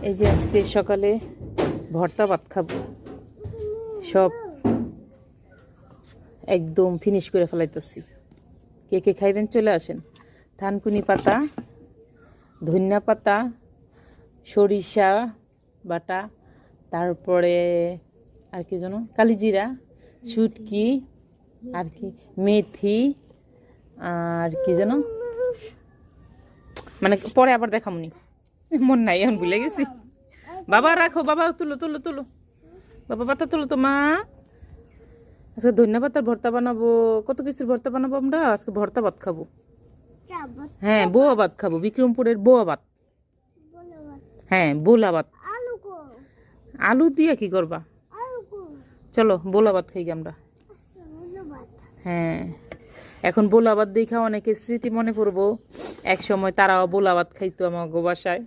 এই যে আজকে সকালে ভর্তা ভাত খাবো, সব একদম ফিনিশ করে ফেলাইতেছি। কে কে খাইবেন চলে আসেন। থানকুনি পাতা, ধনিয়া পাতা, সরিষা বাটা, তারপরে আর কি যেন কালিজিরা, শুটকি, আর কি মেথি, আর কি যেন মানে পরে আবার দেখামনি, মন নাই এখন ভুলে গেছি। বাবা রাখো, বাবা তুলো তুলো তুলো, বাবা পাতা তুলো তো মা। আচ্ছা ধনিয়া পাতার ভর্তা বানাবো, কত কিছুর ভর্তা বানাবো আমরা। আজকে ভর্তা ভাত খাবো। হ্যাঁ বোয়া ভাত খাবো, বিক্রমপুরের বোয়া ভাত। হ্যাঁ বোলা ভাত। আলু দিয়ে কি করবা? চলো বোলা ভাত খাই আমরা। হ্যাঁ এখন বোলা ভাত দেখা অনেকে স্মৃতি মনে পড়বো, এক সময় তারাও বোলা ভাত খাইতো আমার বাসায়।